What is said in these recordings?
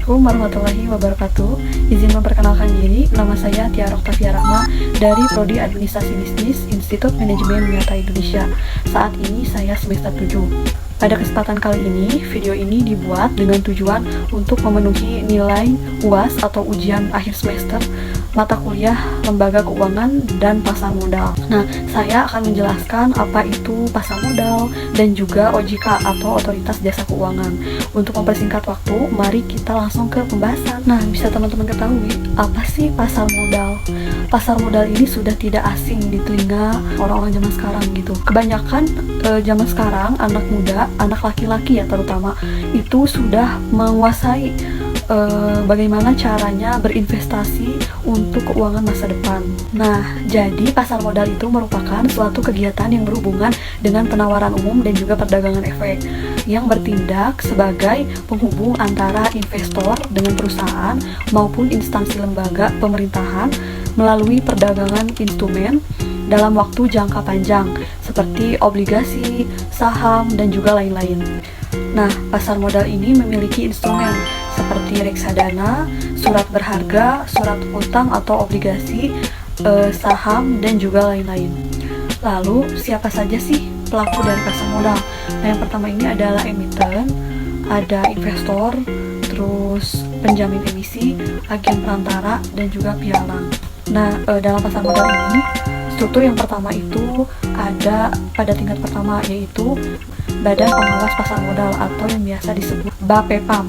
Assalamualaikum warahmatullahi wabarakatuh. Izin memperkenalkan diri, nama saya Tiara Oktavia Rahma dari Prodi Administrasi Bisnis Institut Manajemen Miata Indonesia. Saat ini saya semester 7. Pada kesempatan kali ini, video ini dibuat dengan tujuan untuk memenuhi nilai UAS atau ujian akhir semester mata kuliah lembaga keuangan dan pasar modal. Nah, saya akan menjelaskan apa itu pasar modal dan juga OJK atau Otoritas Jasa Keuangan. Untuk mempersingkat waktu, mari kita langsung ke pembahasan. Nah, bisa teman-teman ketahui, apa sih pasar modal? Pasar modal ini sudah tidak asing di telinga orang-orang zaman sekarang gitu. Kebanyakan zaman sekarang, anak muda, anak laki-laki ya terutama, itu sudah menguasai bagaimana caranya berinvestasi untuk keuangan masa depan. Nah, jadi pasar modal itu merupakan suatu kegiatan yang berhubungan dengan penawaran umum dan juga perdagangan efek yang bertindak sebagai penghubung antara investor dengan perusahaan maupun instansi lembaga pemerintahan melalui perdagangan instrumen dalam waktu jangka panjang seperti obligasi, saham, dan juga lain-lain. Nah, pasar modal ini memiliki instrumen seperti reksadana, surat berharga, surat utang atau obligasi, saham, dan juga lain-lain. Lalu, siapa saja sih pelaku dari pasar modal? Nah, yang pertama ini adalah emiten, ada investor, terus penjamin emisi, agen perantara, dan juga pialang. Nah, dalam pasar modal ini, struktur yang pertama itu ada pada tingkat pertama, yaitu Badan Pengawas Pasar Modal atau yang biasa disebut BAPEPAM.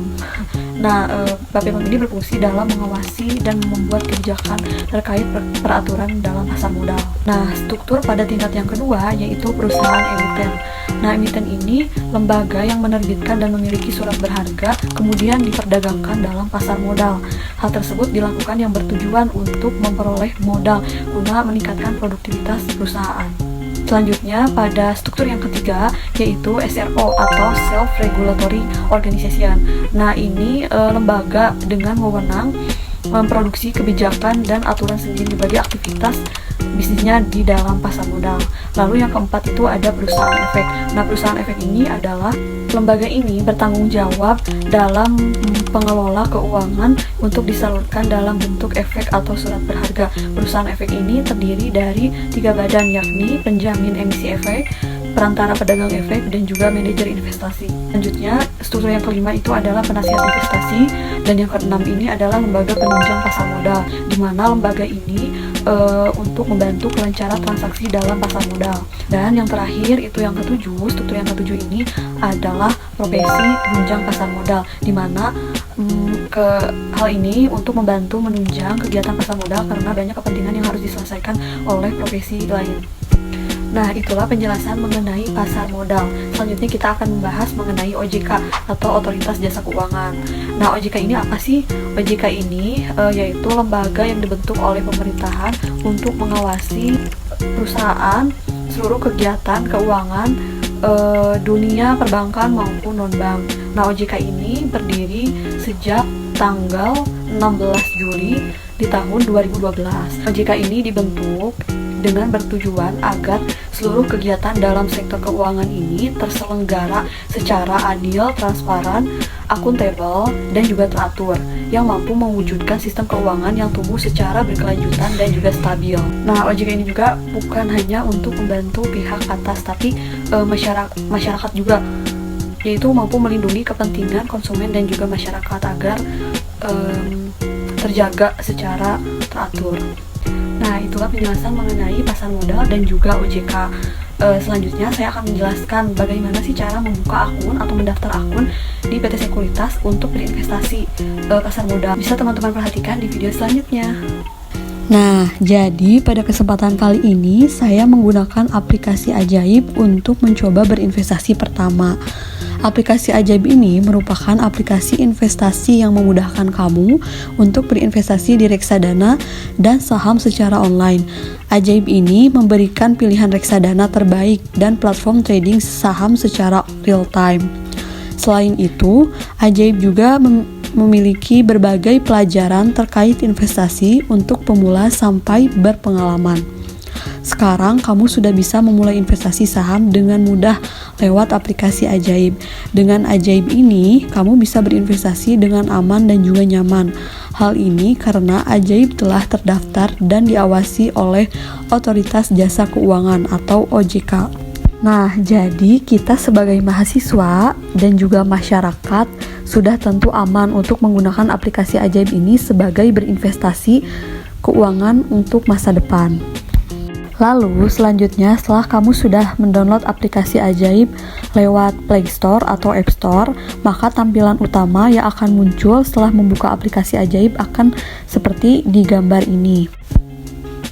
Nah, BAPEPAM ini berfungsi dalam mengawasi dan membuat kebijakan terkait peraturan dalam pasar modal. Nah, struktur pada tingkat yang kedua yaitu perusahaan emiten. Nah, emiten ini lembaga yang menerbitkan dan memiliki surat berharga kemudian diperdagangkan dalam pasar modal. Hal tersebut dilakukan yang bertujuan untuk memperoleh modal guna meningkatkan produktivitas perusahaan. Selanjutnya, pada struktur yang ketiga, yaitu SRO atau Self-Regulatory Organization. Nah, ini lembaga dengan wewenang memproduksi kebijakan dan aturan sendiri bagi aktivitas bisnisnya di dalam pasar modal. Lalu yang keempat itu ada perusahaan efek. Nah, perusahaan efek ini adalah lembaga ini bertanggung jawab dalam pengelola keuangan untuk disalurkan dalam bentuk efek atau surat berharga. Perusahaan efek ini terdiri dari 3 badan, yakni penjamin emisi efek, perantara pedagang efek, dan juga manajer investasi. Selanjutnya, struktur yang kelima itu adalah penasihat investasi, dan yang keenam ini adalah lembaga penunjang pasar modal, di mana lembaga ini untuk membantu kelancaran transaksi dalam pasar modal. Dan yang terakhir itu yang ketujuh, struktur yang ketujuh ini adalah profesi penunjang pasar modal, di mana hal ini untuk membantu menunjang kegiatan pasar modal karena banyak kepentingan yang harus diselesaikan oleh profesi lain. Nah, itulah penjelasan mengenai pasar modal. Selanjutnya kita akan membahas mengenai OJK atau Otoritas Jasa Keuangan. Nah, OJK ini apa sih? OJK ini yaitu lembaga yang dibentuk oleh pemerintahan untuk mengawasi perusahaan, seluruh kegiatan keuangan dunia perbankan maupun non-bank. Nah, OJK ini berdiri sejak tanggal 16 Juli di tahun 2012. OJK ini dibentuk dengan bertujuan agar seluruh kegiatan dalam sektor keuangan ini terselenggara secara adil, transparan, akuntabel, dan juga teratur, yang mampu mewujudkan sistem keuangan yang tumbuh secara berkelanjutan dan juga stabil. Nah, OJK ini juga bukan hanya untuk membantu pihak atas, tapi masyarakat juga, yaitu mampu melindungi kepentingan konsumen dan juga masyarakat agar terjaga secara teratur. Nah, itulah penjelasan mengenai pasar modal dan juga OJK. Selanjutnya saya akan menjelaskan bagaimana sih cara membuka akun atau mendaftar akun di PT Sekuritas untuk berinvestasi pasar modal. Bisa teman-teman perhatikan di video selanjutnya. Nah, jadi pada kesempatan kali ini saya menggunakan aplikasi Ajaib untuk mencoba berinvestasi pertama. Aplikasi Ajaib ini merupakan aplikasi investasi yang memudahkan kamu untuk berinvestasi di reksadana dan saham secara online. Ajaib ini memberikan pilihan reksadana terbaik dan platform trading saham secara real time. Selain itu, Ajaib juga memiliki berbagai pelajaran terkait investasi untuk pemula sampai berpengalaman. Sekarang kamu sudah bisa memulai investasi saham dengan mudah lewat aplikasi Ajaib. Dengan Ajaib ini, kamu bisa berinvestasi dengan aman dan juga nyaman. Hal ini karena Ajaib telah terdaftar dan diawasi oleh Otoritas Jasa Keuangan atau OJK. Nah, jadi kita sebagai mahasiswa dan juga masyarakat sudah tentu aman untuk menggunakan aplikasi Ajaib ini sebagai berinvestasi keuangan untuk masa depan. Lalu selanjutnya, setelah kamu sudah mendownload aplikasi Ajaib lewat Play Store atau App Store, maka tampilan utama yang akan muncul setelah membuka aplikasi Ajaib akan seperti di gambar ini.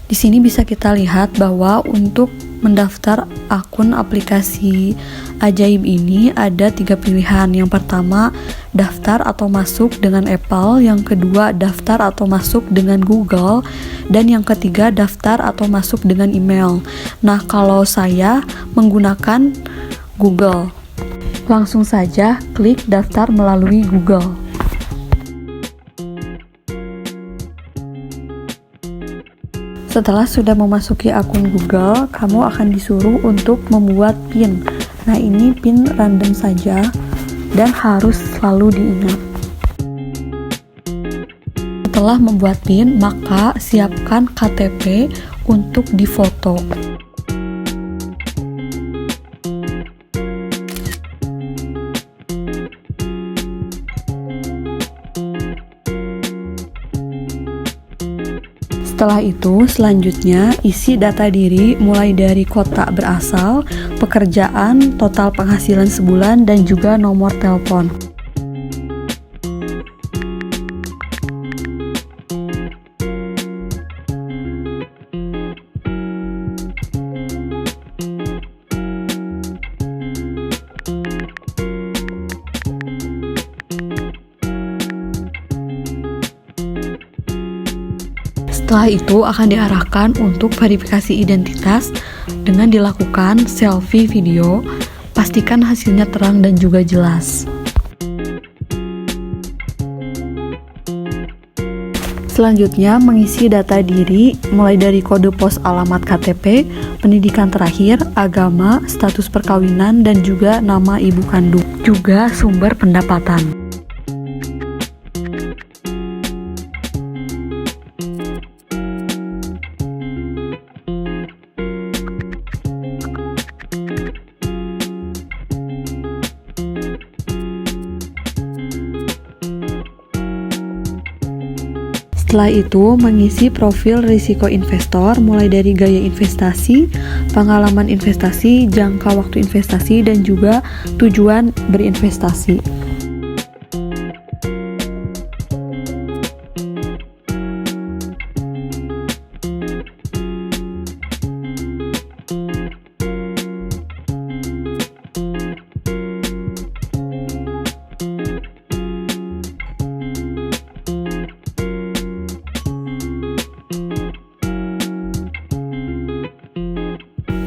Di sini bisa kita lihat bahwa untuk mendaftar akun aplikasi Ajaib ini ada 3 pilihan. Yang pertama, daftar atau masuk dengan Apple. Yang kedua, daftar atau masuk dengan Google. Dan yang ketiga, daftar atau masuk dengan email. Nah, kalau saya menggunakan Google, langsung saja klik daftar melalui Google. Setelah sudah memasuki akun Google, kamu akan disuruh untuk membuat PIN. Nah, ini PIN random saja dan harus selalu diingat. Setelah membuat PIN, maka siapkan KTP untuk difoto. Setelah itu, selanjutnya isi data diri mulai dari kota berasal, pekerjaan, total penghasilan sebulan, dan juga nomor telepon. Setelah itu akan diarahkan untuk verifikasi identitas dengan dilakukan selfie video. Pastikan hasilnya terang dan juga jelas. Selanjutnya mengisi data diri mulai dari kode pos alamat KTP, pendidikan terakhir, agama, status perkawinan, dan juga nama ibu kandung, juga sumber pendapatan. Setelah itu, mengisi profil risiko investor mulai dari gaya investasi, pengalaman investasi, jangka waktu investasi, dan juga tujuan berinvestasi.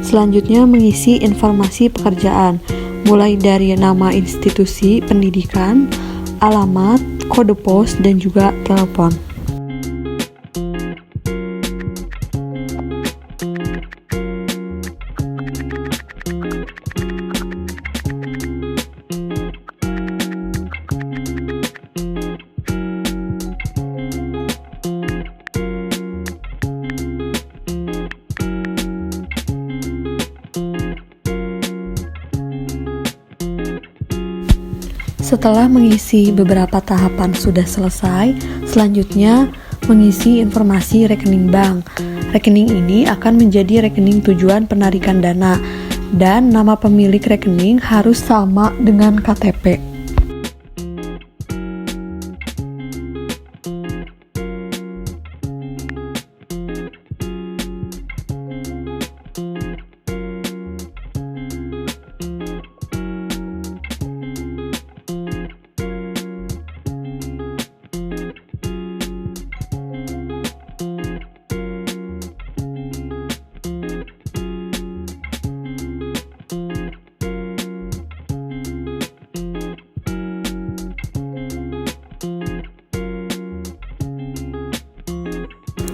Selanjutnya mengisi informasi pekerjaan, mulai dari nama institusi pendidikan, alamat, kode pos, dan juga telepon. Setelah mengisi beberapa tahapan sudah selesai, selanjutnya mengisi informasi rekening bank. Rekening ini akan menjadi rekening tujuan penarikan dana, dan nama pemilik rekening harus sama dengan KTP.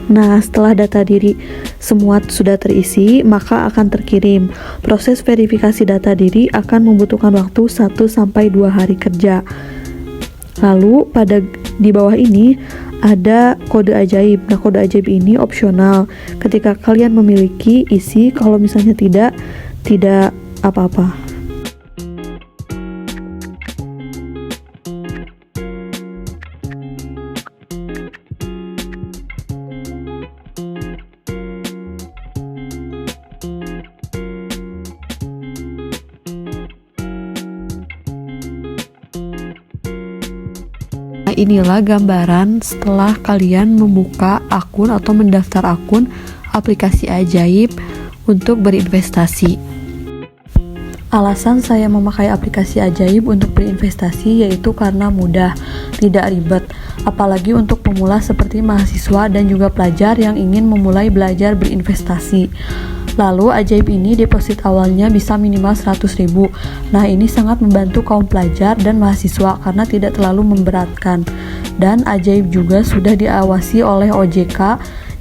Nah, setelah data diri semua sudah terisi, maka akan terkirim. Proses verifikasi data diri akan membutuhkan waktu 1-2 hari kerja. Lalu di bawah ini ada kode ajaib. Nah, kode ajaib ini opsional. Ketika kalian memiliki, isi. Kalau misalnya tidak apa-apa. Nah, inilah gambaran setelah kalian membuka akun atau mendaftar akun aplikasi ajaib untuk berinvestasi. Alasan saya memakai aplikasi ajaib untuk berinvestasi yaitu karena mudah, tidak ribet, apalagi untuk pemula seperti mahasiswa dan juga pelajar yang ingin memulai belajar berinvestasi. Lalu ajaib ini deposit awalnya bisa minimal 100.000. Nah, ini sangat membantu kaum pelajar dan mahasiswa karena tidak terlalu memberatkan. Dan ajaib juga sudah diawasi oleh OJK,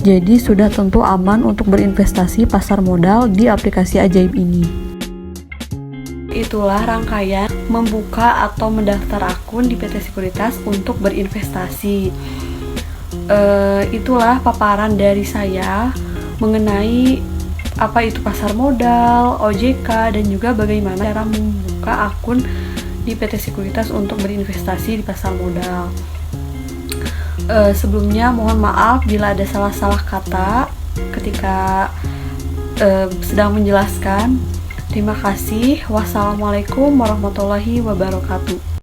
jadi sudah tentu aman untuk berinvestasi pasar modal di aplikasi ajaib ini. Itulah rangkaian membuka atau mendaftar akun di PT Sekuritas untuk berinvestasi. Itulah paparan dari saya mengenai apa itu pasar modal, OJK, dan juga bagaimana cara membuka akun di PT Sekuritas untuk berinvestasi di pasar modal. Sebelumnya mohon maaf bila ada salah-salah kata ketika sedang menjelaskan. Terima kasih. Wassalamualaikum warahmatullahi wabarakatuh.